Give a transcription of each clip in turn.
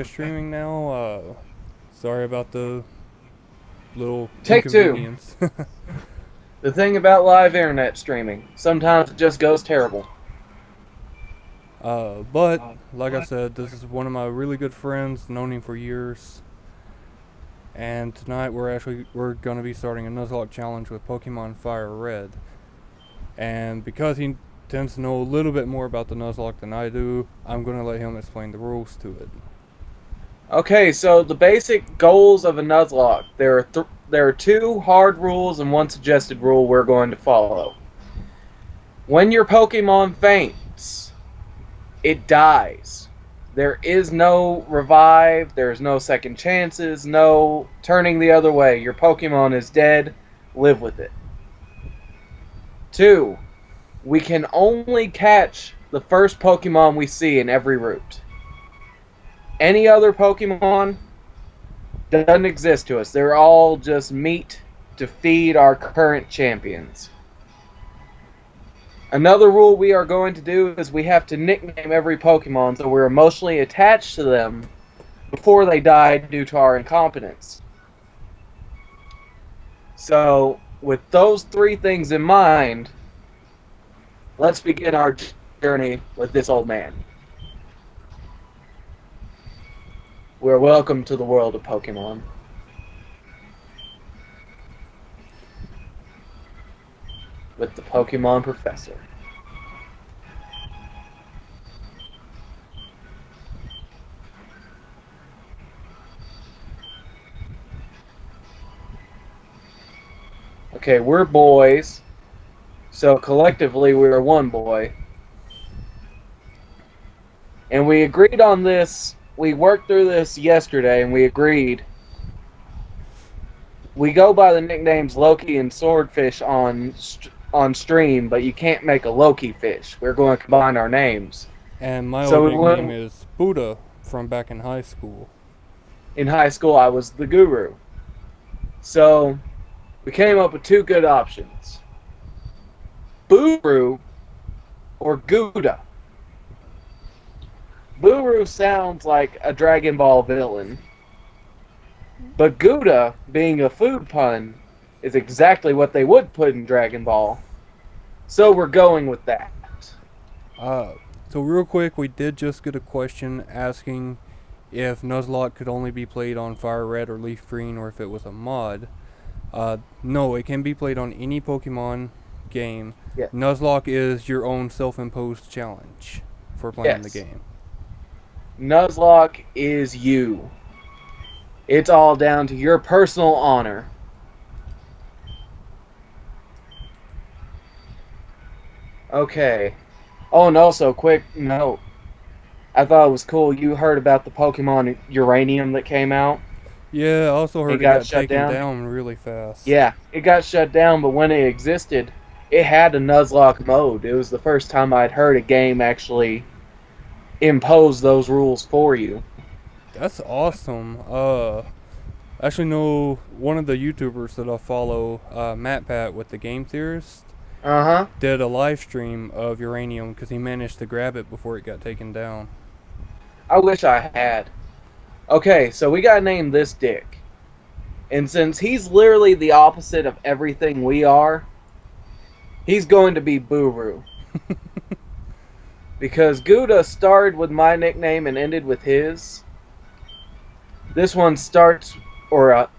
Streaming now. Sorry about the little Take two. inconvenience. The thing about live internet streaming, sometimes it just goes terrible. But like I said, this is one of my really good friends, known him for years. And tonight we're gonna be starting a Nuzlocke challenge with Pokemon FireRed. And because he tends to know a little bit more about the Nuzlocke than I do, I'm gonna let him explain the rules to it. Okay, so the basic goals of a Nuzlocke. There are two hard rules and one suggested rule we're going to follow. When your Pokemon faints, it dies. There is no revive, there's no second chances, no turning the other way. Your Pokemon is dead, live with it. Two, we can only catch the first Pokemon we see in every route. Any other Pokemon doesn't exist to us. They're all just meat to feed our current champions. Another rule we are going to do is we have to nickname every Pokemon so we're emotionally attached to them before they die due to our incompetence. So, with those three things in mind, let's begin our journey with this old man. We're welcome to the world of Pokemon. With the Pokemon Professor. Okay, we're boys, so collectively we are one boy. And we agreed on this, we worked through this yesterday, and we agreed. We go by the nicknames Loki and Swordfish on stream, but you can't make a Loki fish. We're going to combine our names. And my So old we nickname went is Buddha from back in high school. in high school. I was the guru. So we came up with two good options: Buru or Gouda. Buru sounds like a Dragon Ball villain, but Gouda, being a food pun, is exactly what they would put in Dragon Ball. So we're going with that. Uh, so real quick, we did just get a question asking if Nuzlocke could only be played on Fire Red or Leaf Green, or if it was a mod. No, it can be played on any Pokemon game. Yeah. Nuzlocke is your own self-imposed challenge for playing the Yes. game. Nuzlocke is you. It's all down to your personal honor. Okay. Oh, and also, quick note. I thought it was cool. You heard about the Pokemon Uranium that came out? Yeah, I also It heard it got got shut taken down? down really fast. Yeah, it got shut down, but when it existed, it had a Nuzlocke mode. It was the first time I'd heard a game actually impose those rules for you. That's awesome. I actually know one of the YouTubers that I follow, MatPat with the Game Theorist, Uh huh. did a live stream of Uranium because he managed to grab it before it got taken down. I wish I had. Okay, so we gotta name this dick. And since he's literally the opposite of everything we are, he's going to be Buru. Because Gouda started with my nickname and ended with his. This one starts, or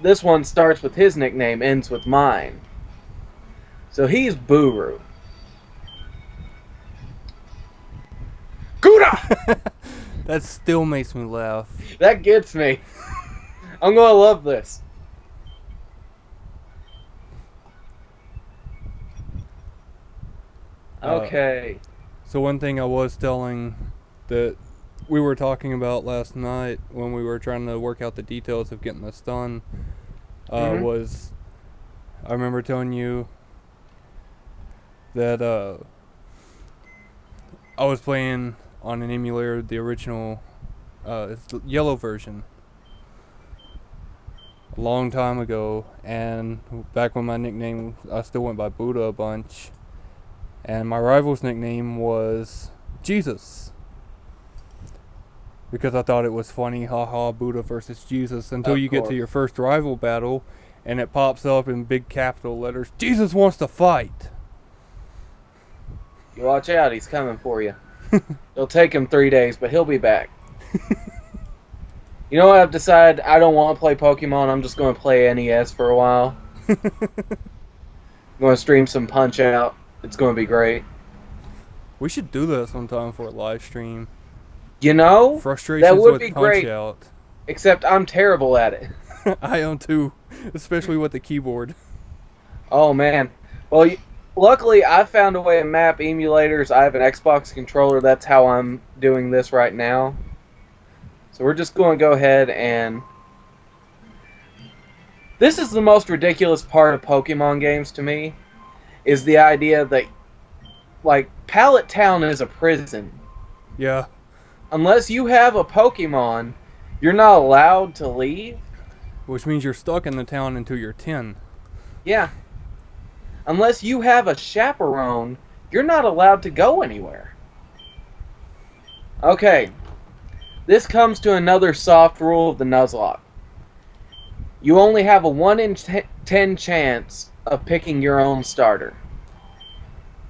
this one starts with his nickname, ends with mine. So he's Buru. Gouda! That still makes me laugh. That gets me. I'm gonna love this. Uh, Okay. so one thing I was telling that we were talking about last night when we were trying to work out the details of getting this done Mm-hmm. was I remember telling you that I was playing on an emulator the original it's the yellow version a long time ago, and back when my nickname I still went by Buddha a bunch, and my rival's nickname was Jesus. because I thought it was funny, haha, Buddha versus Jesus, until Of you get to course. your first rival battle, and it pops up in big capital letters, Jesus wants to fight. You watch out, he's coming for you. It'll take him 3 days, but he'll be back. You know what? I've decided I don't want to play Pokemon. I'm just going to play NES for a while. I'm going to stream some Punch Out. It's going to be great. We should do that sometime for a live stream. You know, that Frustrations would with be Punch great. Out. Except I'm terrible at it. I am too, especially with the keyboard. Oh man. Well, luckily I found a way to map emulators. I have an Xbox controller. That's how I'm doing this right now. So we're just going to go ahead and... This is the most ridiculous part of Pokemon games to me, is the idea that, like, Pallet Town is a prison. Yeah. Unless you have a Pokemon, you're not allowed to leave. Which means you're stuck in the town until you're 10. Yeah. Unless you have a chaperone, you're not allowed to go anywhere. Okay. This comes to another soft rule of the Nuzlocke. You only have a 1 in 10 chance of picking your own starter.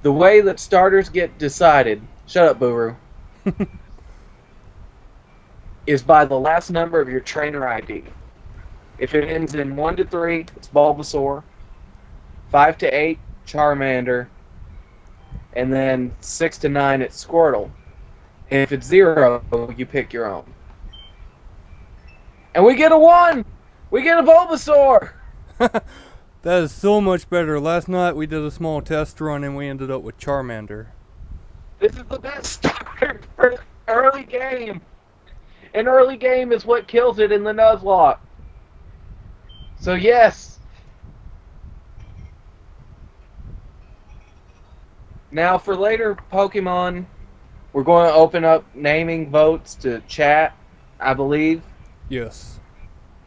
The way that starters get decided... Shut up, Buru. is by the last number of your trainer ID. If it ends in 1 to 3, it's Bulbasaur. 5 to 8, Charmander. And then 6 to 9, it's Squirtle. And if it's 0, you pick your own. And we get a 1! We get a Bulbasaur! That is so much better. Last night we did a small test run and we ended up with Charmander. This is the best starter for early game. And early game is what kills it in the Nuzlocke. So yes. Now for later Pokemon, we're going to open up naming votes to chat, I believe. Yes.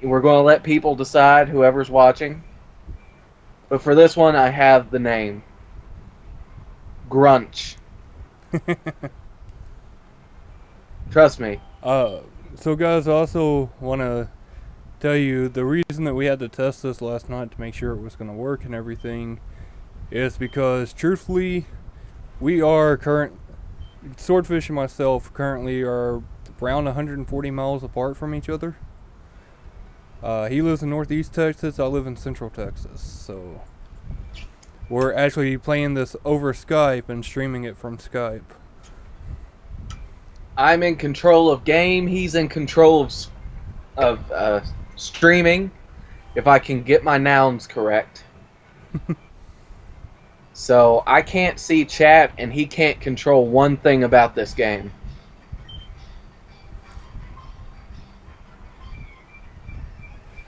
We're going to let people decide, whoever's watching. But for this one, I have the name. Grunch. Trust me. So guys, I also want to tell you the reason that we had to test this last night to make sure it was going to work and everything is because, truthfully, we are Swordfish and myself currently are around 140 miles apart from each other. He lives in Northeast Texas, I live in Central Texas, so we're actually playing this over Skype and streaming it from Skype. I'm in control of game, he's in control of streaming, if I can get my nouns correct. So I can't see chat, and he can't control one thing about this game.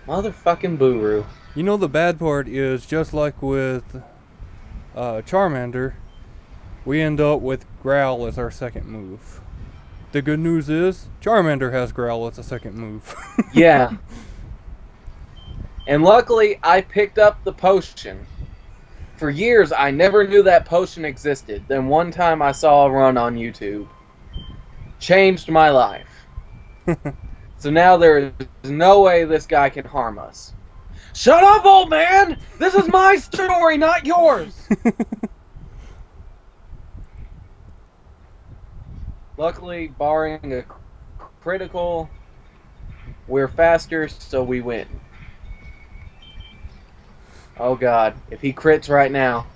Motherfucking Buru. You know, the bad part is, just like with Charmander, we end up with Growl as our second move. The good news is, Charmander has Growl as a second move. Yeah. And luckily, I picked up the potion. For years, I never knew that potion existed. Then one time I saw a run on YouTube. Changed my life. So now there is no way this guy can harm us. Shut up, old man! This is my story, not yours! Luckily, barring a critical, we're faster, so we win. Oh god, if he crits right now.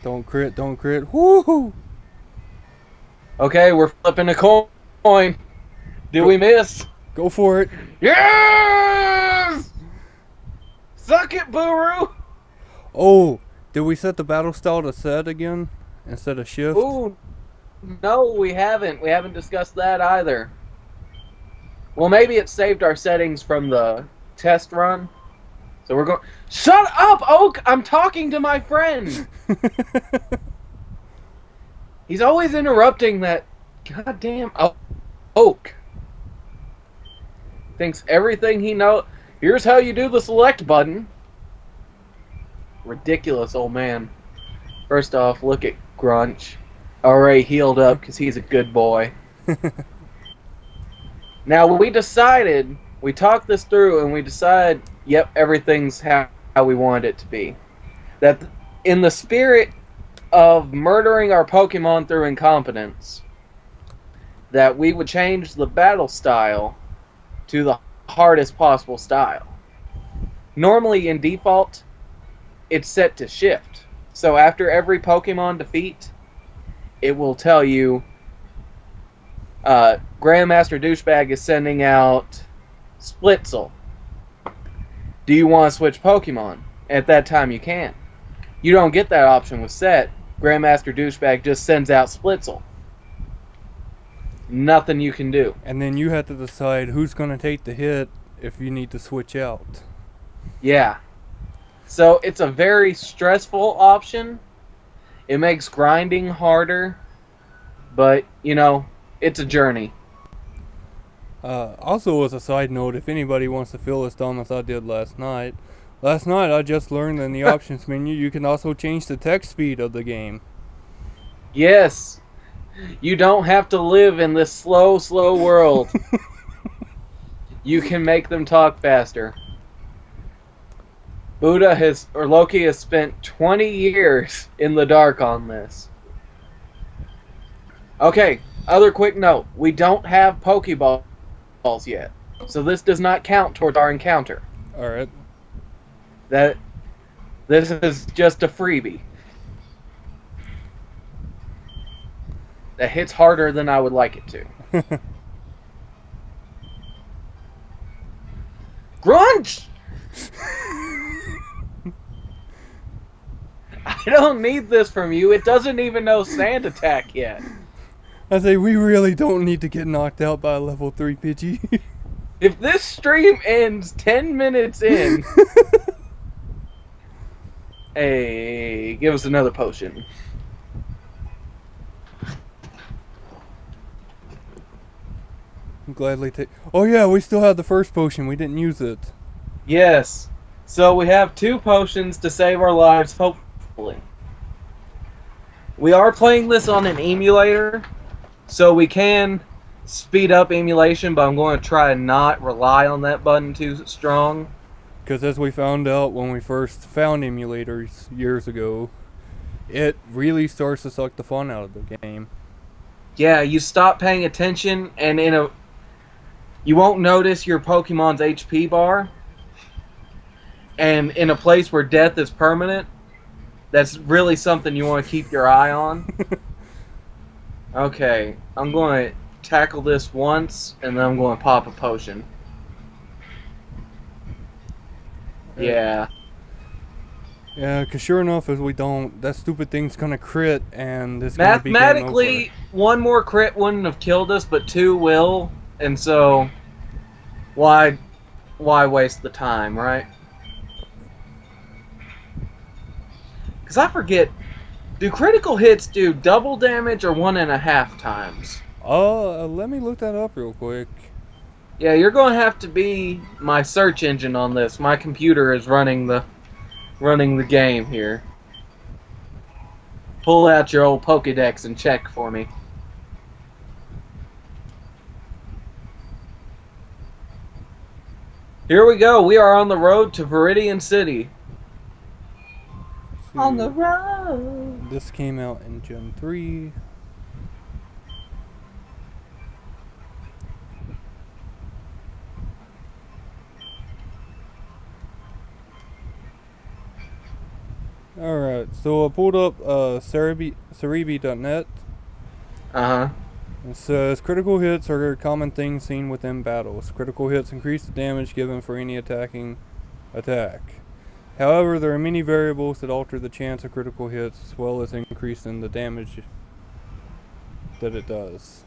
Don't crit, don't crit. Woohoo! Okay, we're flipping a coin. Do we miss? Go for it. Yes! Suck it, Buru! Oh, did we set the battle style to set again instead of shift? Ooh, no, we haven't. We haven't discussed that either. Well, maybe it saved our settings from the test run. So we're going... Shut up, Oak! I'm talking to my friend! He's always interrupting that goddamn Oak. Thinks everything he knows... Here's how you do the select button. Ridiculous old man. First off, look at Grunch. Already healed up because he's a good boy. Now we talked this through, and we decided, yep, everything's how we wanted it to be. That in the spirit of murdering our Pokemon through incompetence, that we would change the battle style to the hardest possible style. Normally in default, it's set to shift. So after every Pokemon defeat, it will tell you Grandmaster Douchebag is sending out Splitzel. Do you want to switch Pokemon? At that time you can. You don't get that option with set. Grandmaster Douchebag just sends out Splitzel. Nothing you can do. And then you have to decide who's going to take the hit if you need to switch out. Yeah. So it's a very stressful option. It makes grinding harder. But, you know, it's a journey. Also, as a side note, if anybody wants to feel as dumb as I did last night I just learned in the options menu you can also change the text speed of the game. Yes. You don't have to live in this slow, slow world. You can make them talk faster. Loki has spent 20 years in the dark on this. Okay, other quick note. We don't have Pokeballs yet. So this does not count towards our encounter. Alright. This is just a freebie. That hits harder than I would like it to. Grunge! I don't need this from you. It doesn't even know Sand Attack yet. I say we really don't need to get knocked out by a level 3 Pidgey. If this stream ends 10 minutes in... Hey, give us another potion. Gladly take. Oh yeah, we still have the first potion. We didn't use it. Yes. So we have 2 potions to save our lives, hopefully. We are playing this on an emulator, so we can speed up emulation, but I'm going to try and not rely on that button too strong. Because as we found out when we first found emulators years ago, it really starts to suck the fun out of the game. Yeah, you stop paying attention, and you won't notice your Pokemon's HP bar. And in a place where death is permanent, that's really something you want to keep your eye on. Okay, I'm going to tackle this once, and then I'm going to pop a potion. Yeah. Yeah, because sure enough, if we don't, that stupid thing's going to crit, and it's going to be game Mathematically, over. 1 more crit wouldn't have killed us, but 2 will, and so why waste the time, right? Because I forget, do critical hits do double damage or 1.5 times? Let me look that up real quick. Yeah, you're going to have to be my search engine on this. My computer is running the game here. Pull out your old Pokédex and check for me. Here we go. We are on the road to Viridian City. On the road. This came out in Gen 3. Alright, so I pulled up Cerebi.net. Uh-huh. It says, critical hits are a common thing seen within battles. Critical hits increase the damage given for any attacking attack. However, there are many variables that alter the chance of critical hits as well as increase in the damage that it does.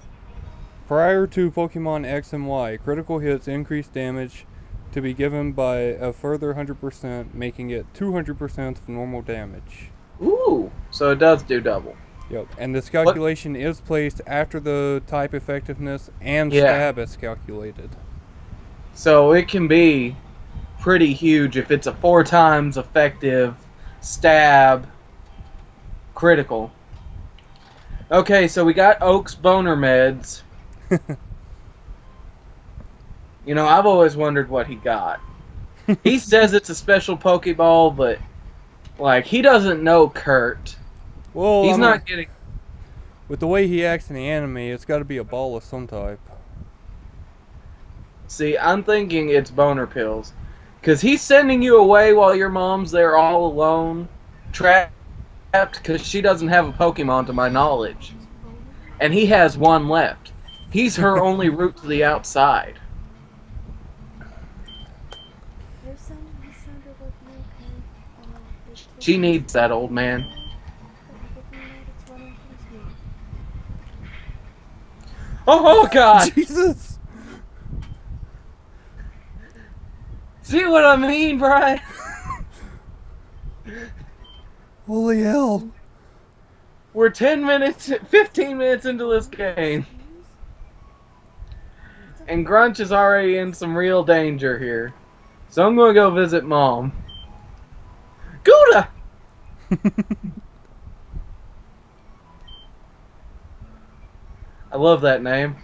Prior to Pokemon X and Y, critical hits increase damage to be given by a further 100%, making it 200% of normal damage. Ooh, so it does do double. Yep, and this calculation is placed after the type effectiveness and stab is calculated. So it can be pretty huge if it's a 4 times effective stab critical. Okay, so we got Oak's boner meds. You know, I've always wondered what he got. He says it's a special Pokeball, but like he doesn't know Kurt. Well, I He's mean, not getting. with the way he acts in the anime, it's got to be a ball of some type. See, I'm thinking it's boner pills, because he's sending you away while your mom's there all alone, trapped because she doesn't have a Pokemon to my knowledge, and he has one left. He's her only route to the outside. She needs that old man. Oh God! Jesus! See what I mean, Brian? Holy hell! We're 15 minutes into this game. And Grunch is already in some real danger here. So I'm going to go visit Mom. Gouda! I love that name.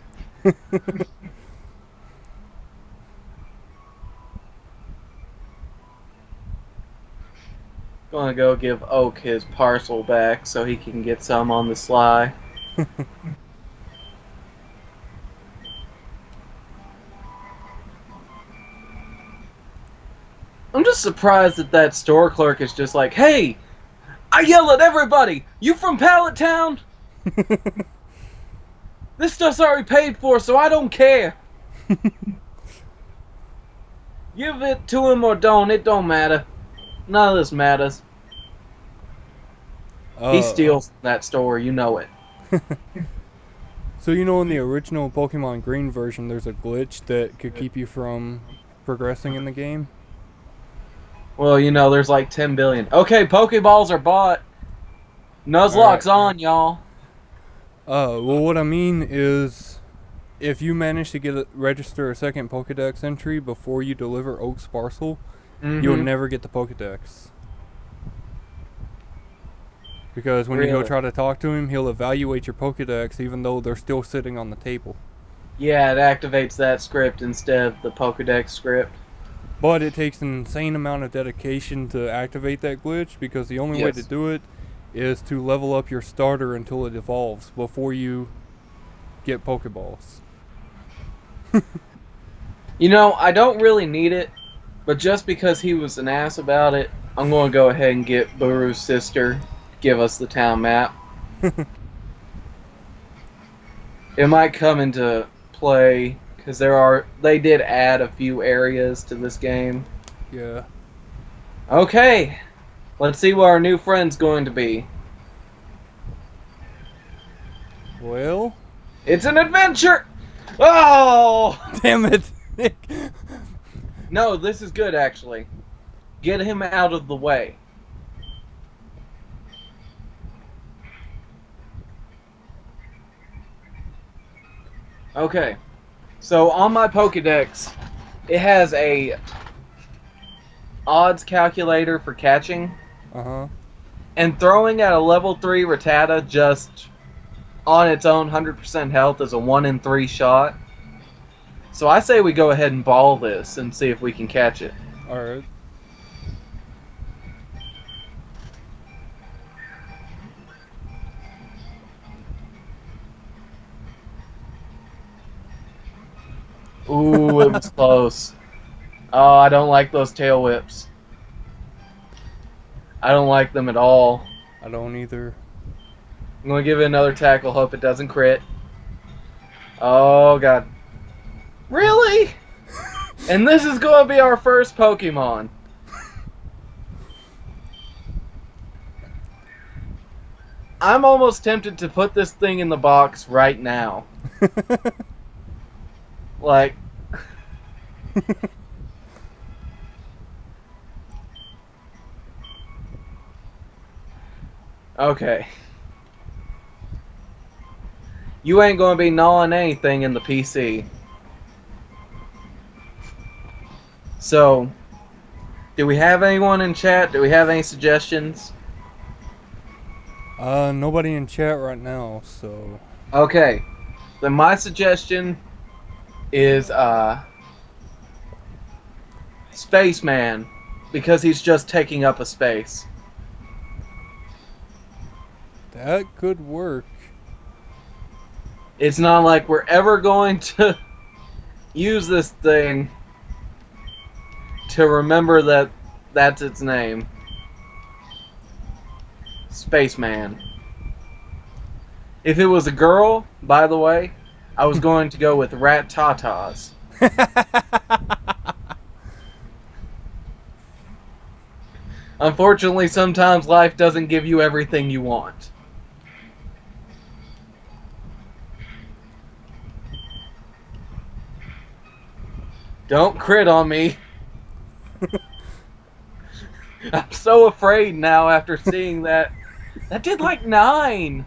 Gonna go give Oak his parcel back so he can get some on the sly. I'm just surprised that that store clerk is just like, hey, I yell at everybody, you from Pallet Town? This stuff's already paid for, so I don't care. Give it to him or don't, it don't matter. None of this matters. He steals from that store, you know it. So you know in the original Pokemon Green version there's a glitch that could keep you from progressing in the game? Well, you know, there's like 10 billion. Okay, Pokeballs are bought. Nuzlocke's on, y'all. Well, what I mean is, if you manage to register a second Pokedex entry before you deliver Oak's parcel, you'll never get the Pokedex. Because when you go try to talk to him, he'll evaluate your Pokedex even though they're still sitting on the table. Yeah, it activates that script instead of the Pokedex script. But it takes an insane amount of dedication to activate that glitch, because the only way to do it is to level up your starter until it evolves before you get Pokeballs. You know, I don't really need it, but just because he was an ass about it, I'm going to go ahead and get Buru's sister give us the town map. It might come into play because they did add a few areas to this game. Yeah. Okay, let's see what our new friend's going to be. Well, it's an adventure. Oh, damn it. No, this is good actually. Get him out of the way. Okay, so on my Pokedex, it has a odds calculator for catching. And throwing at a level 3 Rattata just on its own 100% health is a 1 in 3 shot. So I say we go ahead and ball this and see if we can catch it. Alright. Ooh, it was close. Oh, I don't like those tail whips. I don't like them at all. I don't either. I'm going to give it another tackle, hope it doesn't crit. Oh, God. Really? And this is going to be our first Pokemon. I'm almost tempted to put this thing in the box right now. Like... Okay. You ain't gonna be gnawing anything in the PC. So, do we have anyone in chat? Do we have any suggestions? Nobody in chat right now, so... Okay. Then my suggestion is, Spaceman, because he's just taking up a space. That could work. It's not like we're ever going to use this thing to remember that that's its name. Spaceman. If it was a girl, by the way, I was going to go with Rat Tatas. Unfortunately, sometimes life doesn't give you everything you want. Don't crit on me. I'm so afraid now after seeing that. That did like 9.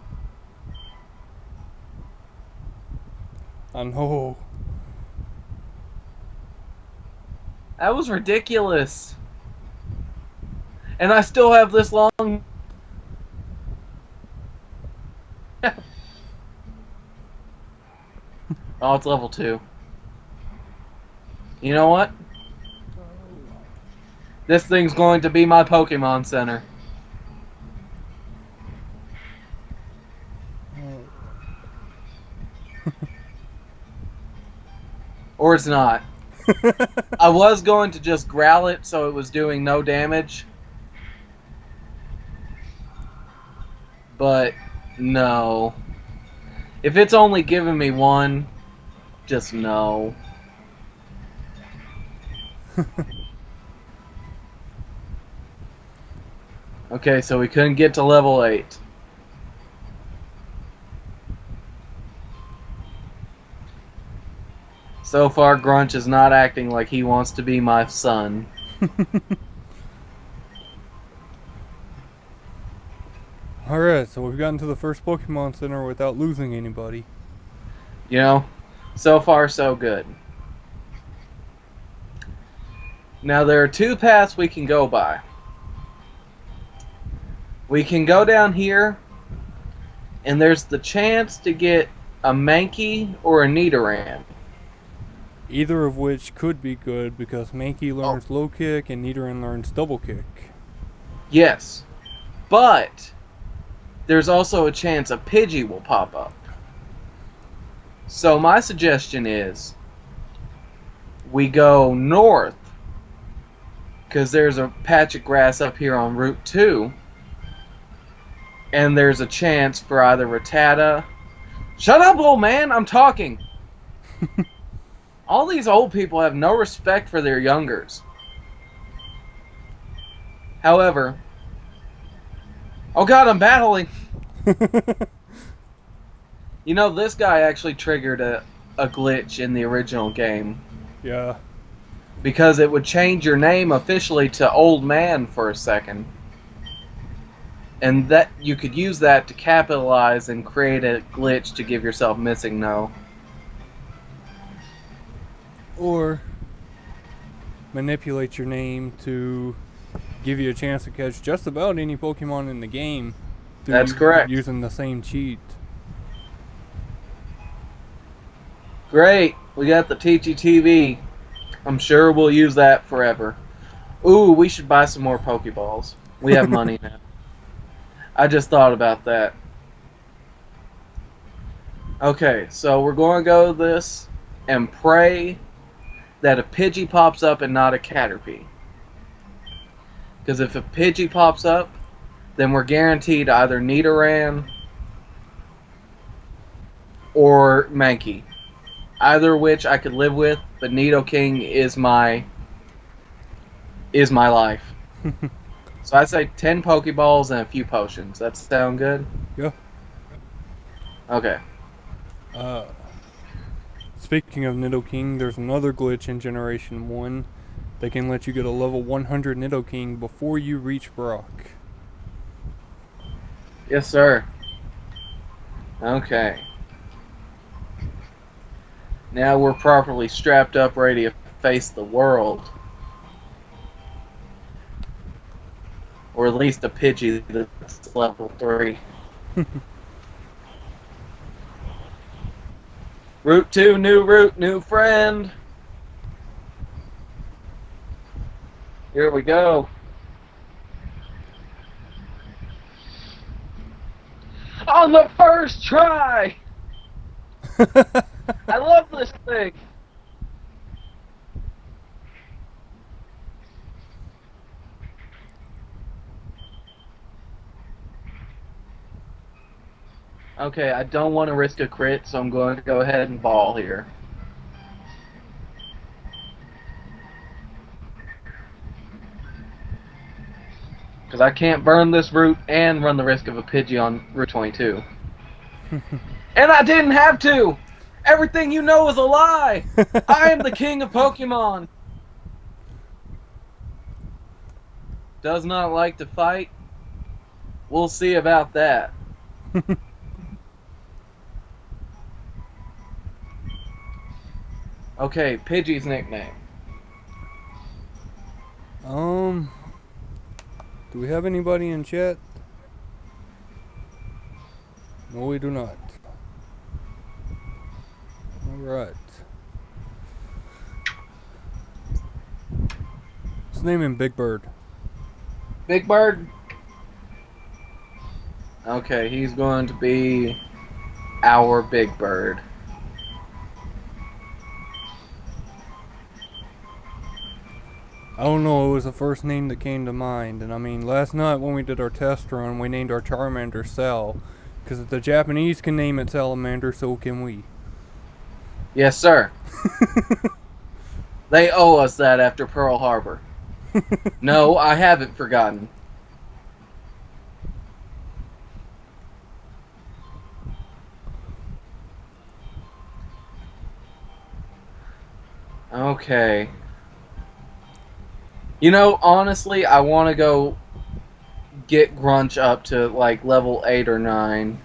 I know. That was ridiculous. And I still have this long. Oh, it's level 2. You know what? This thing's going to be my Pokemon Center. Or it's not. I was going to just growl it so it was doing no damage. But no. If it's only giving me 1, just no. Okay, so we couldn't get to level 8. So far, Grunch is not acting like he wants to be my son. Alright, so we've gotten to the first Pokemon Center without losing anybody. You know, so far so good. Now there are 2 paths we can go by. We can go down here, and there's the chance to get a Mankey or a Nidoran. Either of which could be good because Mankey learns low kick and Nidoran learns double kick. Yes, but there's also a chance a Pidgey will pop up. So my suggestion is we go north, because there's a patch of grass up here on Route 2, and there's a chance for either Rattata... Shut up, old man! I'm talking! All these old people have no respect for their youngers. However... Oh god, I'm battling! You know, this guy actually triggered a glitch in the original game. Yeah. Because it would change your name officially to Old Man for a second. And that you could use that to capitalize and create a glitch to give yourself missing no. Or manipulate your name to give you a chance to catch just about any Pokemon in the game. That's correct. Using the same cheat. Great, we got the TGTV. I'm sure we'll use that forever. Ooh, we should buy some more Pokeballs. We have money now. I just thought about that. Okay, so we're going to go this and pray that a Pidgey pops up and not a Caterpie. Because if a Pidgey pops up, then we're guaranteed either Nidoran or Mankey. Either which I could live with, but Nidoking is my life. So I say 10 Pokeballs and a few potions. That sound good? Yeah. Okay. Speaking of Nidoking, there's another glitch in Generation 1 that can let you get a level 100 Nidoking before you reach Brock. Yes, sir. Okay. Now we're properly strapped up, ready to face the world. Or at least a Pidgey that's level 3. Route 2, new route, new friend. Here we go. On the first try! I love this thing. Okay, I don't want to risk a crit, so I'm going to go ahead and ball here. Because I can't burn this route and run the risk of a Pidgey on Route 22. And I didn't have to! Everything you know is a lie! I am the king of Pokemon! Does not like to fight? We'll see about that. Okay, Pidgey's nickname. Do we have anybody in chat? No, we do not. Alright. Let's name him Big Bird. Big Bird? Okay, he's going to be our Big Bird. I don't know, it was the first name that came to mind. And I mean, last night when we did our test run, we named our Charmander Sal. Because if the Japanese can name it Salamander, so can we. Yes, sir. They owe us that after Pearl Harbor. No, I haven't forgotten. Okay. You know, honestly, I want to go get Grunch up to like level 8 or 9.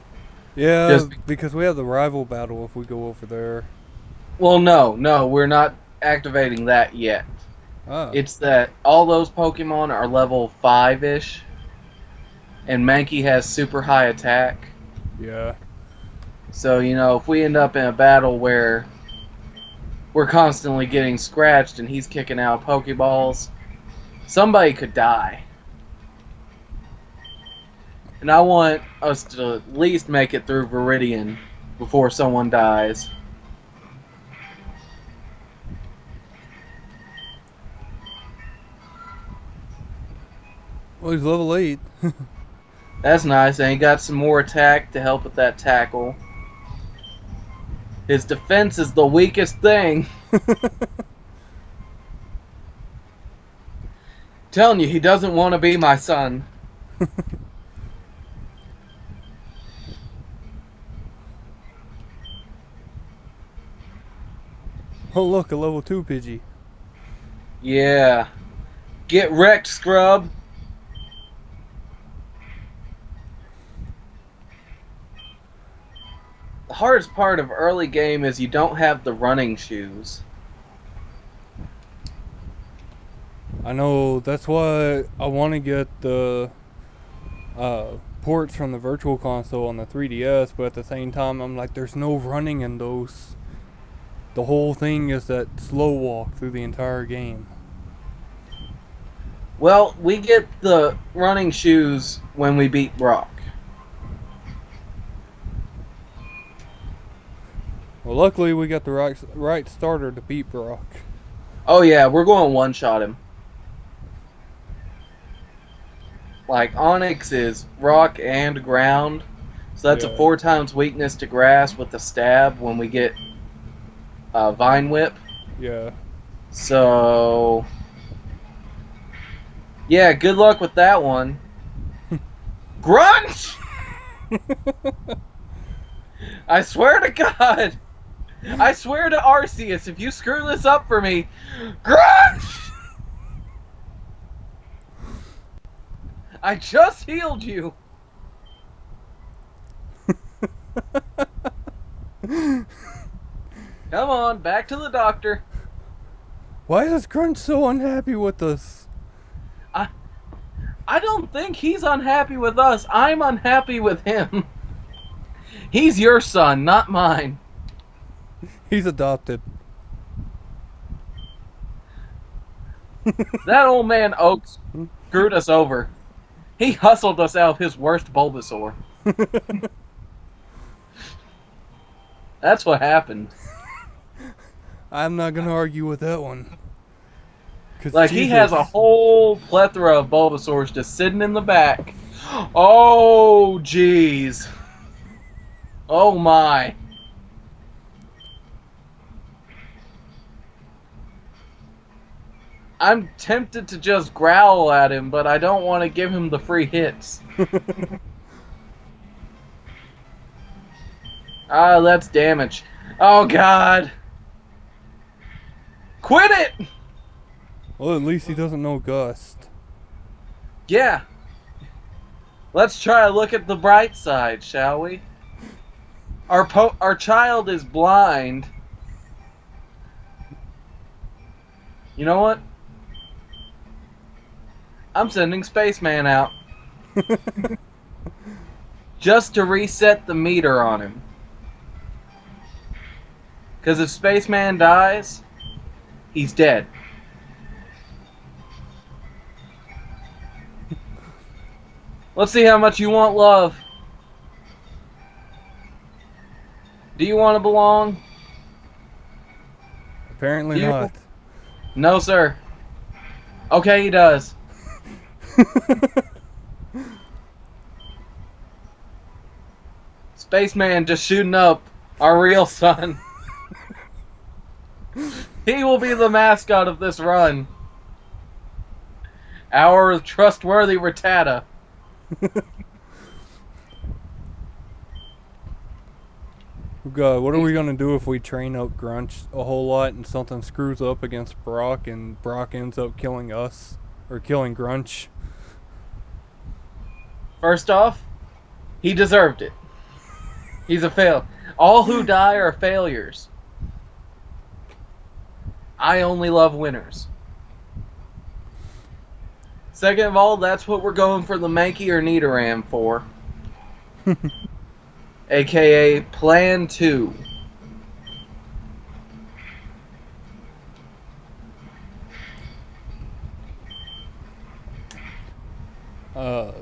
Yeah, because we have the rival battle if we go over there. Well, no, we're not activating that yet. Ah. It's that all those Pokemon are level 5-ish, and Mankey has super high attack. Yeah. So, you know, if we end up in a battle where we're constantly getting scratched and he's kicking out Pokeballs, somebody could die. And I want us to at least make it through Viridian before someone dies. Well, he's level 8. That's nice, and he got some more attack to help with that tackle. His defense is the weakest thing. Telling you, he doesn't want to be my son. Oh look, a level 2 Pidgey. Yeah. Get wrecked, scrub. The hardest part of early game is you don't have the running shoes. I know, that's why I want to get the ports from the Virtual Console on the 3DS, but at the same time I'm like, there's no running in those. The whole thing is that slow walk through the entire game. Well, we get the running shoes when we beat Brock. Well, luckily we got the right starter to beat Brock. Oh yeah, we're going one-shot him. Like, Onyx is rock and ground, so that's a 4 times weakness to grass with the stab when we get Vine Whip. Yeah. So, yeah, good luck with that one. Grunch! I swear to God! I swear to Arceus, if you screw this up for me, Grunch! I just healed you! Come on, back to the doctor. Why is Grunch so unhappy with us? I don't think he's unhappy with us. I'm unhappy with him. He's your son, not mine. He's adopted. That old man Oaks screwed us over. He hustled us out of his worst Bulbasaur. That's what happened. I'm not gonna argue with that one. Cause Like, he has a Jesus. whole plethora of Bulbasaurs just sitting in the back. Oh, jeez. Oh, my. I'm tempted to just growl at him, but I don't want to give him the free hits. Ah, that's damage. Oh, God. Quit it! Well, at least he doesn't know Gust. Yeah. Let's try to look at the bright side, shall we? Our child is blind. You know what? I'm sending Spaceman out. Just to reset the meter on him. Because if Spaceman dies, he's dead. Let's see how much you want love. Do you want to belong? Apparently not. No, sir. Okay, he does. Spaceman just shooting up our real son. He will be the mascot of this run. Our trustworthy Rattata. God, what are we gonna do if we train up Grunch a whole lot and something screws up against Brock and Brock ends up killing us? Or killing Grunch? First off, he deserved it. He's a fail. All who die are failures. I only love winners. Second of all, that's what we're going for the Mankey or Nidoram for. AKA Plan 2.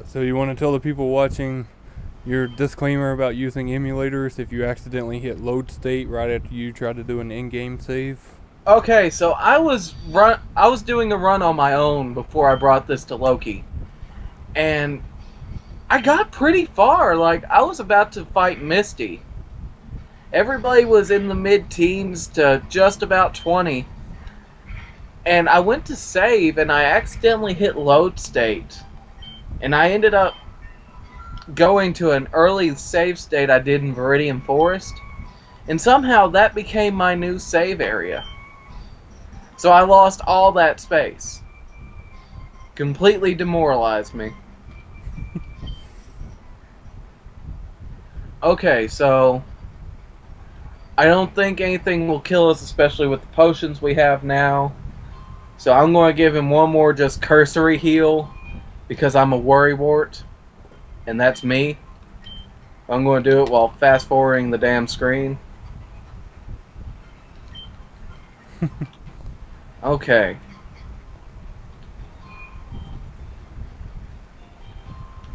So you want to tell the people watching your disclaimer about using emulators if you accidentally hit load state right after you try to do an in-game save? Okay, so I was doing a run on my own before I brought this to Loki. And I got pretty far. Like, I was about to fight Misty. Everybody was in the mid-teens to just about 20. And I went to save, and I accidentally hit load state. And I ended up going to an early save state I did in Viridian Forest. And somehow that became my new save area. So I lost all that space. Completely demoralized me. Okay, so I don't think anything will kill us, especially with the potions we have now. So I'm going to give him one more just cursory heal, because I'm a worrywart, and that's me. I'm going to do it while fast forwarding the damn screen. Okay.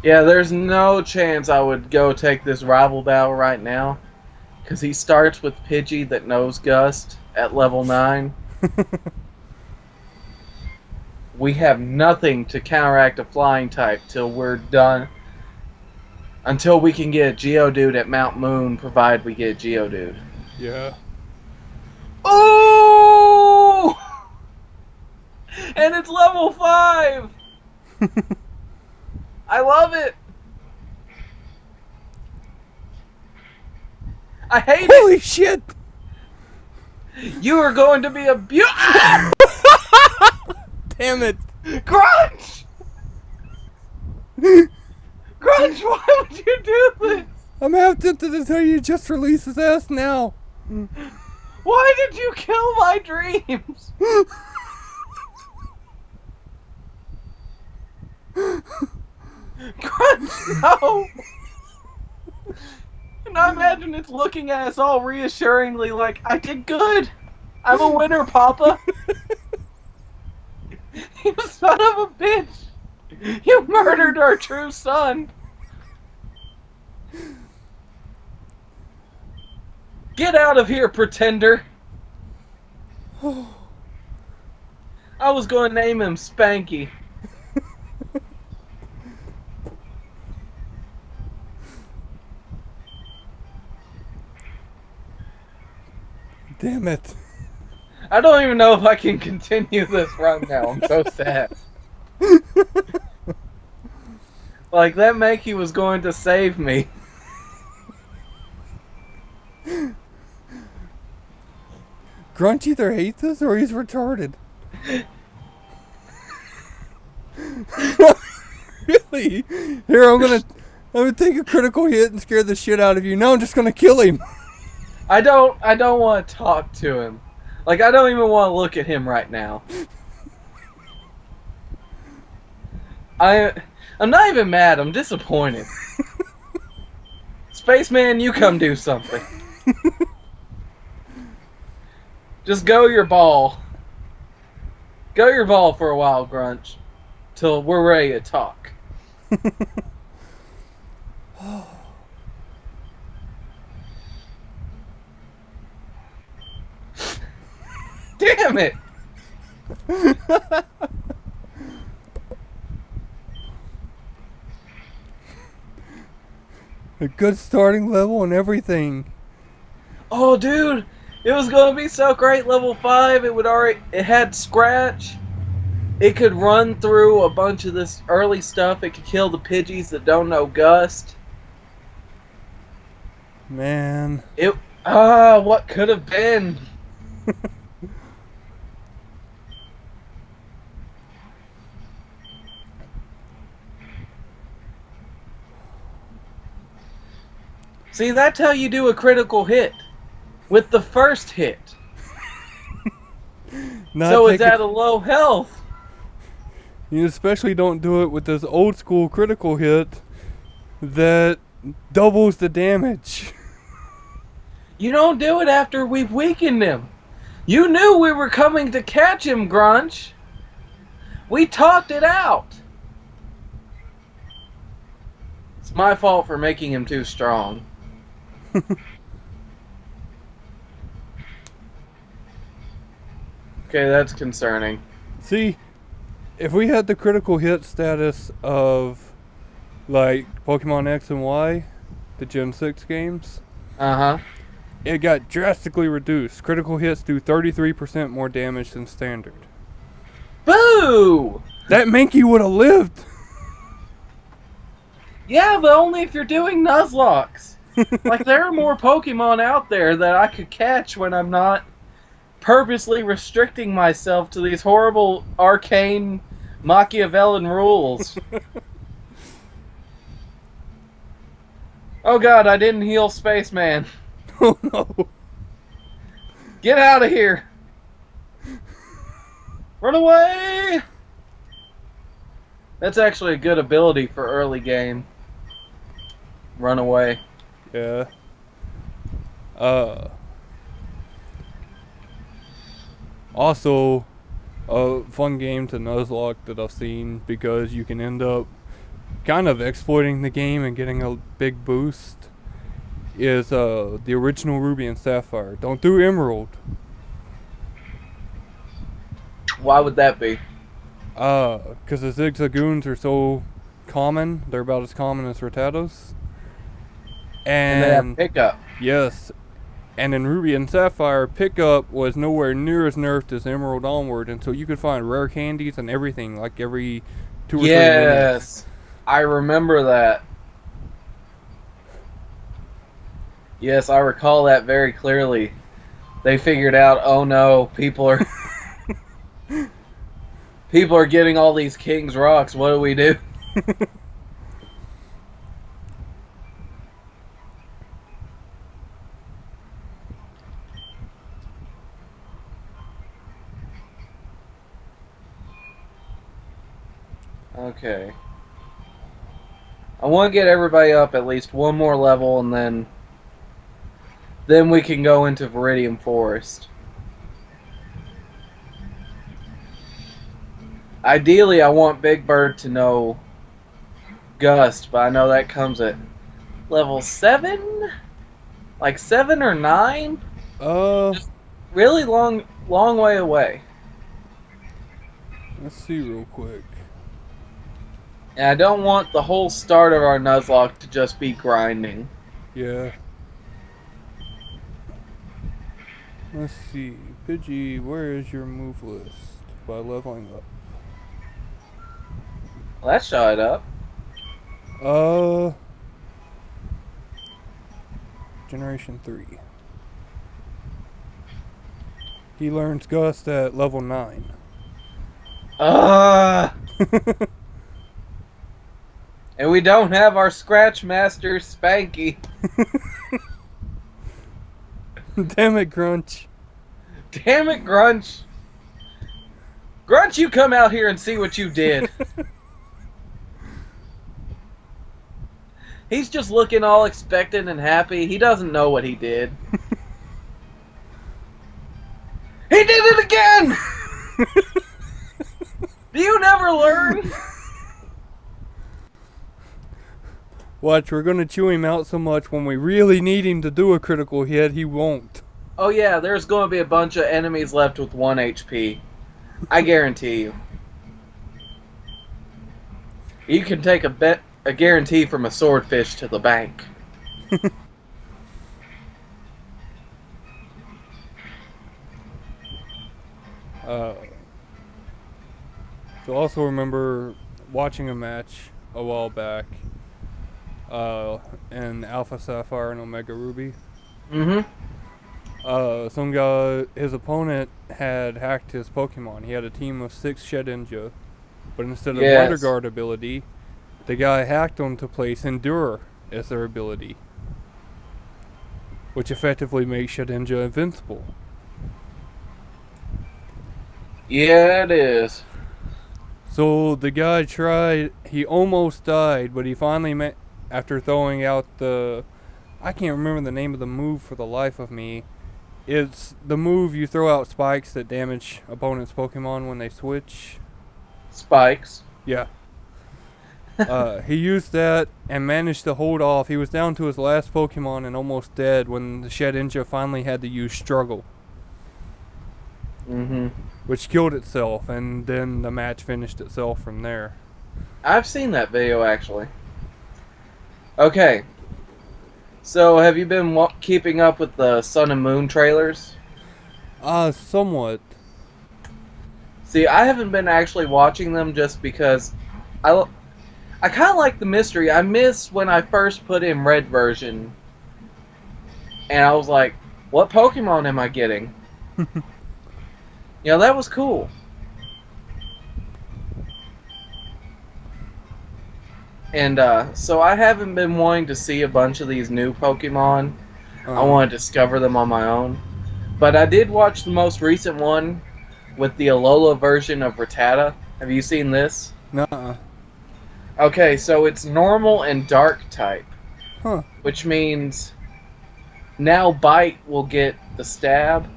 Yeah, there's no chance I would go take this rival battle right now, because he starts with Pidgey that knows Gust at level 9. We have nothing to counteract a flying type till we're done. Until we can get a Geodude at Mount Moon, provided we get a Geodude. Yeah. Oh! And it's level 5! I love it! I hate Holy shit! it! You are going to be a Damn it! Grunch! Grunch, why would you do this? I'm half tempted to tell you to just release his ass now. Why did you kill my dreams? Grunch, no! And I imagine it's looking at us all reassuringly like, I did good. I'm a winner, Papa. son of a bitch! You murdered our true son! Get out of here, pretender! I was going to name him Spanky. Damn it. I don't even know if I can continue this run now. I'm so sad. Like, that Mankey was going to save me. Grunch either hates us or he's retarded. Really? Here, I'm gonna take a critical hit and scare the shit out of you. No, I'm just gonna kill him. I don't want to talk to him. Like, I don't even want to look at him right now. I'm not even mad, I'm disappointed. Spaceman, you come do something. Just go your ball. Go your ball for a while, Grunch. Till we're ready to talk. Damn it! A good starting level and everything. Oh, dude, it was gonna be so great. Level 5, it had scratch. It could run through a bunch of this early stuff. It could kill the Pidgeys that don't know Gust. Man. What could have been? See, that's how you do a critical hit. With the first hit. So it's at a low health. You especially don't do it with this old school critical hit that doubles the damage. You don't do it after we've weakened him. You knew we were coming to catch him, Grunch. We talked it out. It's my fault for making him too strong. Okay, that's concerning. See, if we had the critical hit status of, like, Pokemon X and Y, the Gen 6 games, it got drastically reduced. Critical hits do 33% more damage than standard. Boo! That Mankey would have lived! Yeah, but only if you're doing Nuzlocks. Like, there are more Pokemon out there that I could catch when I'm not purposely restricting myself to these horrible, arcane, Machiavellian rules. Oh god, I didn't heal Spaceman. Oh no. Get out of here! Run away! That's actually a good ability for early game. Run away. Yeah. Also, a fun game to Nuzlocke that I've seen, because you can end up kind of exploiting the game and getting a big boost, is the original Ruby and Sapphire. Don't do Emerald. Why would that be? Because the Zigzagoons are so common. They're about as common as Rattatas. And they have pickup. Yes. And in Ruby and Sapphire, pickup was nowhere near as nerfed as Emerald onward, and so you could find rare candies and everything, like every 2 or 3 minutes. Yes, I remember that. Yes, I recall that very clearly. They figured out, oh no, people are getting all these King's Rocks. What do we do? Okay. I want to get everybody up at least one more level, and then we can go into Viridian Forest. Ideally, I want Big Bird to know Gust, but I know that comes at level 7? Like 7 or 9? Uh, Just really long way away. let's see real quick. And I don't want the whole start of our Nuzlocke to just be grinding. Yeah. Let's see. Pidgey, where is your move list by leveling up? Well, that shot up. Uh, Generation 3. He learns Gust at level 9. And we don't have our Scratch Master Spanky. Damn it, Grunch. Damn it, Grunch. Grunch, you come out here and see what you did. He's just looking all expectant and happy. He doesn't know what he did. He did it again! Do you never learn? Watch, we're gonna chew him out so much when we really need him to do a critical hit, he won't. Oh yeah, there's going to be a bunch of enemies left with 1 HP. I guarantee you. You can take a guarantee from a swordfish to the bank. So also remember watching a match a while back in Alpha Sapphire and Omega Ruby. Some guy, his opponent had hacked his Pokemon. He had a team of 6 Shedinja, but instead of Weather Guard ability, the guy hacked them to place Endure as their ability, which effectively makes Shedinja invincible. Yeah, it is. So the guy tried, he almost died, but he finally after throwing out I can't remember the name of the move for the life of me. It's the move you throw out spikes that damage opponents' Pokemon when they switch. Spikes. Yeah. He used that and managed to hold off. He was down to his last Pokemon and almost dead when the Shedinja finally had to use Struggle. Which killed itself, and then the match finished itself from there. I've seen that video, actually. Okay. So, have you been keeping up with the Sun and Moon trailers? Somewhat. See, I haven't been actually watching them just because I kind of like the mystery. I miss when I first put in Red version, and I was like, what Pokemon am I getting? That was cool. And so I haven't been wanting to see a bunch of these new Pokemon. I want to discover them on my own. But I did watch the most recent one with the Alola version of Rattata. Have you seen this? Nuh-uh. Okay, so it's normal and dark type. Huh. Which means now Bite will get the stab,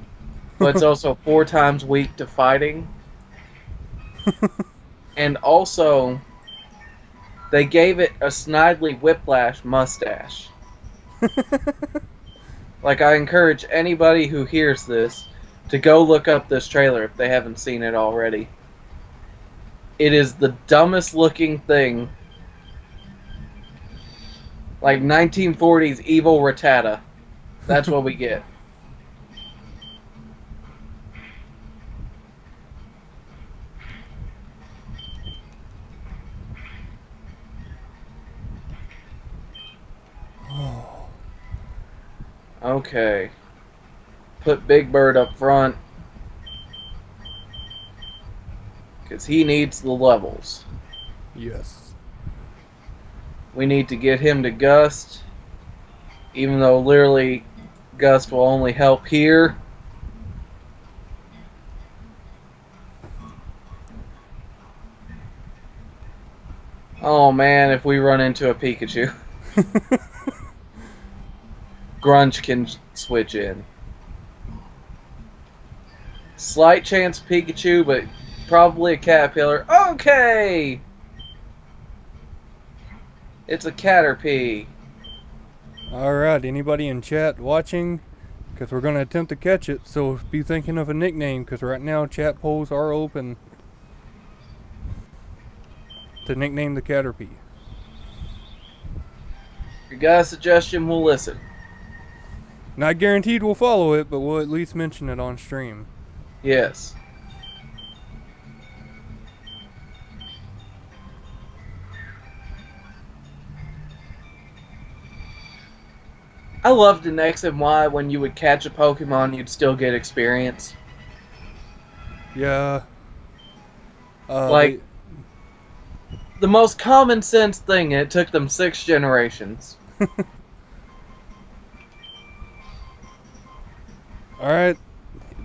but it's also 4 times weak to fighting. And also, they gave it a Snidely Whiplash mustache. Like, I encourage anybody who hears this to go look up this trailer if they haven't seen it already. It is the dumbest looking thing. Like 1940s evil Rattata. That's what we get. Okay. Put Big Bird up front. Because he needs the levels. Yes. We need to get him to Gust. Even though literally Gust will only help here. Oh man, if we run into a Pikachu. Grunge can switch in. Slight chance Pikachu, but probably a caterpillar. Okay! It's a caterpie. Alright, anybody in chat watching? Because we're going to attempt to catch it, so be thinking of a nickname, because right now chat polls are open to nickname the caterpie. If you got a suggestion, we'll listen. Not guaranteed we'll follow it, but we'll at least mention it on stream. Yes. I loved in X and Y when you would catch a Pokemon, you'd still get experience. Yeah. Like, the most common sense thing, and it took them 6 generations. Alright.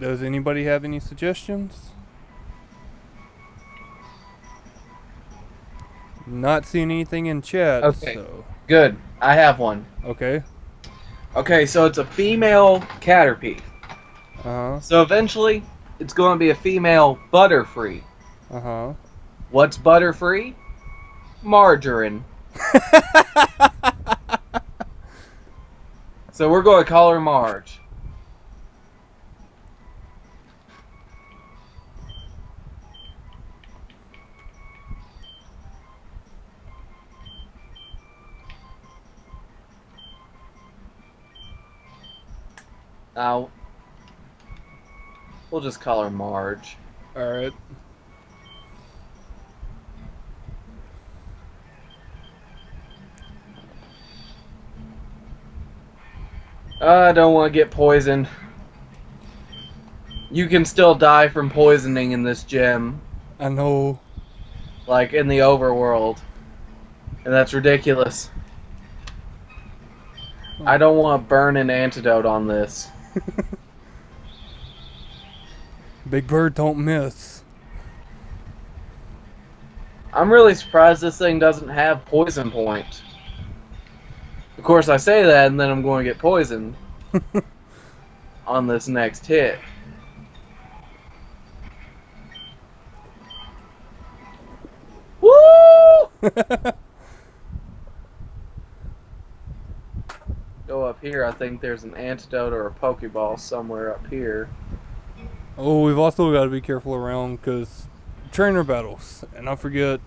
Does anybody have any suggestions? Not seeing anything in chat, Okay. so. Good. I have one. Okay. Okay, so it's a female caterpie. Uh-huh. So eventually, it's going to be a female Butterfree. Uh-huh. What's Butterfree? Margarine. So we're going to call her Marge. Now, we'll just call her Marge. Alright. I don't want to get poisoned. You can still die from poisoning in this gym. I know. Like in the overworld. And that's ridiculous. I don't want to burn an antidote on this. Big Bird don't miss. I'm really surprised this thing doesn't have poison point. Of course, I say that, and then I'm going to get poisoned on this next hit. Woo! Go up here. I think there's an antidote or a Pokeball somewhere up here. Oh, we've also got to be careful around, because trainer battles. And I forget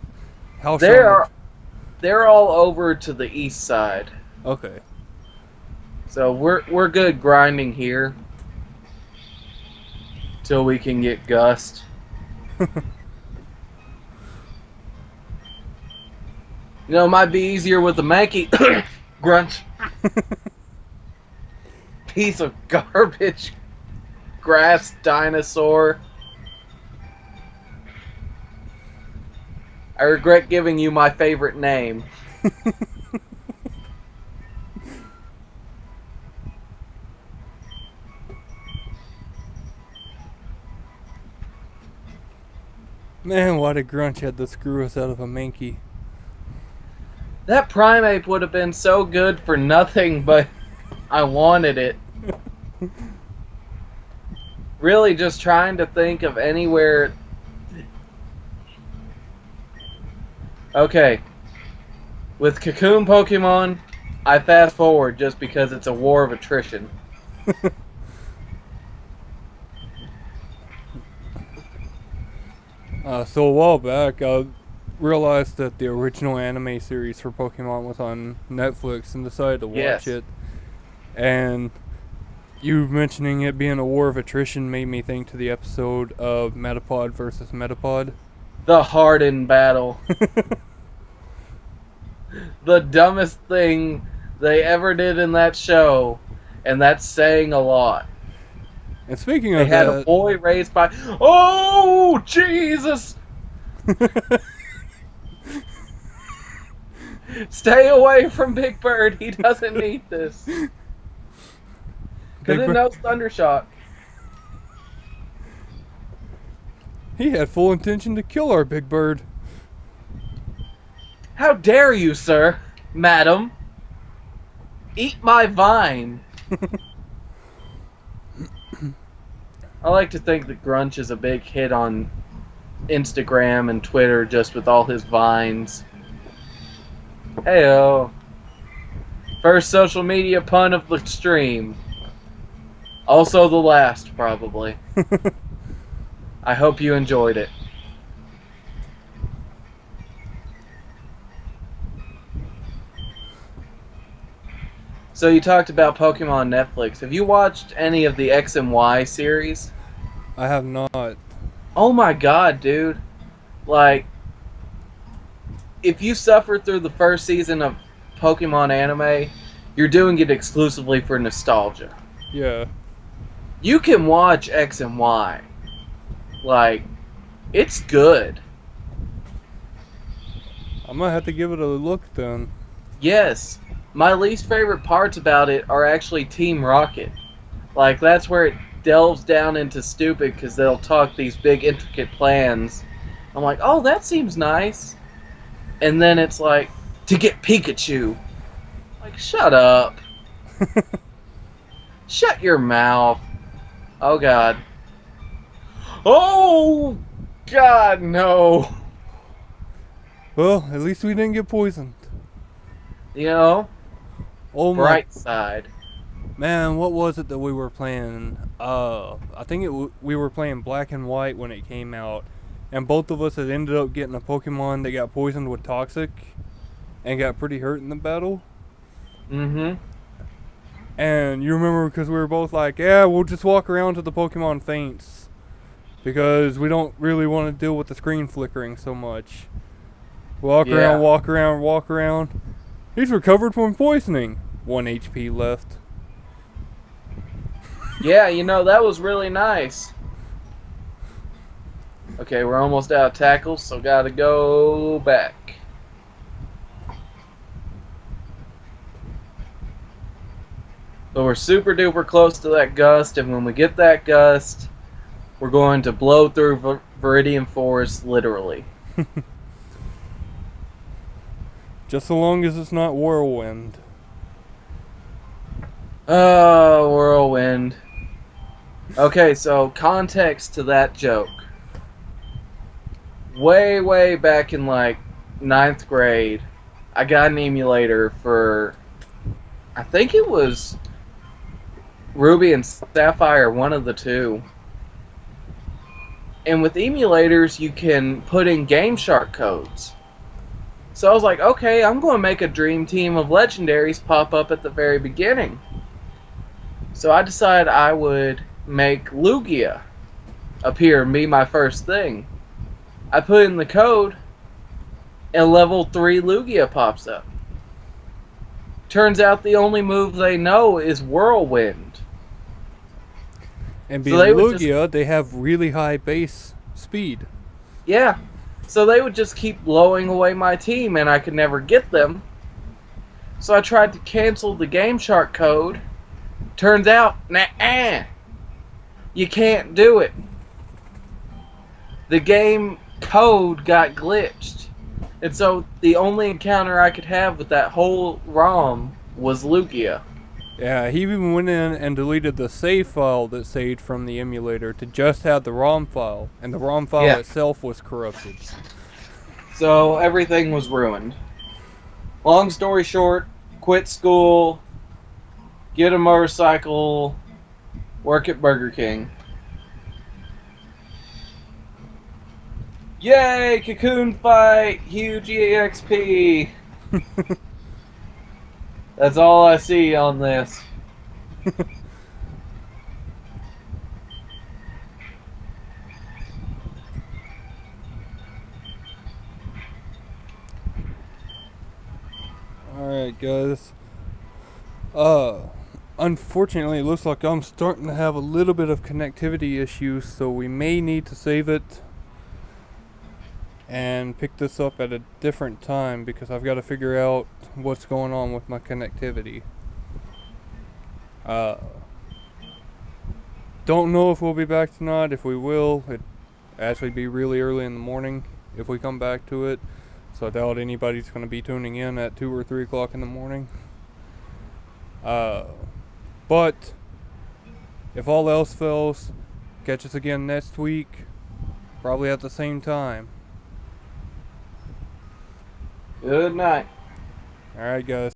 how They're all over to the east side. Okay. So we're good grinding here till we can get Gust. You know, it might be easier with the Mankey. Grunch. Piece of garbage. Grass dinosaur. I regret giving you my favorite name. Man, why did Grunch had to screw us out of a Mankey? That Primeape would have been so good for nothing, but I wanted it. Really just trying to think of anywhere. Okay. With Cocoon Pokemon, I fast forward just because it's a war of attrition. So a while back, I realized that the original anime series for Pokemon was on Netflix and decided to watch it. And you mentioning it being a war of attrition made me think to the episode of Metapod versus Metapod. The Harden battle. The dumbest thing they ever did in that show, and that's saying a lot. And speaking They of had that, a boy raised by... Oh, Jesus! Stay away from Big Bird. He doesn't need this. Because it knows Thundershock. He had full intention to kill our Big Bird. How dare you, sir, madam? Eat my vine. I like to think that Grunch is a big hit on Instagram and Twitter just with all his vines. Heyo. First social media pun of the stream. Also the last, probably. I hope you enjoyed it. So you talked about Pokemon Netflix. Have you watched any of the X and Y series? I have not. Oh my god, dude. Like, if you suffer through the first season of Pokemon anime, you're doing it exclusively for nostalgia. Yeah. You can watch X and Y. Like, it's good. I might have to give it a look then. Yes. My least favorite parts about it are actually Team Rocket. Like, that's where it delves down into stupid because they'll talk these big intricate plans. I'm like, oh, that seems nice. And then it's like, to get Pikachu. Like, shut up. Shut your mouth. Oh, God. Oh, God, no. Well, at least we didn't get poisoned. You know? Oh my. Bright side. Man, what was it that we were playing? I think we were playing Black and White when it came out. And both of us had ended up getting a Pokemon that got poisoned with Toxic. And got pretty hurt in the battle. Mm-hmm. And you remember because we were both like, yeah, we'll just walk around till the Pokemon faints. Because we don't really want to deal with the screen flickering so much. Walk around, walk around, walk around. He's recovered from poisoning. 1 HP left. Yeah, you know, that was really nice. Okay, we're almost out of tackles, so gotta go back. So we're super duper close to that gust, and when we get that gust, we're going to blow through Viridian Forest, literally. Just so long as it's not Whirlwind. Oh, Whirlwind. Okay, so context to that joke. Way, way back in like 9th grade, I got an emulator for, I think it was Ruby and Sapphire, one of the two. And with emulators, you can put in Game Shark codes. So I was like, okay, I'm going to make a dream team of legendaries pop up at the very beginning. So I decided I would make Lugia appear and be my first thing. I put in the code, and level 3 Lugia pops up. Turns out the only move they know is Whirlwind. And being Lugia, they have really high base speed. Yeah. So they would just keep blowing away my team, and I could never get them. So I tried to cancel the Game Shark code. Turns out, nah, you can't do it. The game code got glitched. And so the only encounter I could have with that whole ROM was Lugia. Yeah, he even went in and deleted the save file that saved from the emulator to just have the ROM file. And the ROM file itself was corrupted. So everything was ruined. Long story short, quit school, get a motorcycle, work at Burger King. Yay, Cocoon fight, huge EXP. That's all I see on this. Alright guys. Unfortunately it looks like I'm starting to have a little bit of connectivity issues, so we may need to save it and pick this up at a different time because I've got to figure out what's going on with my connectivity. Don't know if we'll be back tonight. If we will, it'd actually be really early in the morning if we come back to it. So I doubt anybody's going to be tuning in at 2 or 3 o'clock in the morning. But if all else fails, catch us again next week. probably at the same time. Good night. Alright, guys.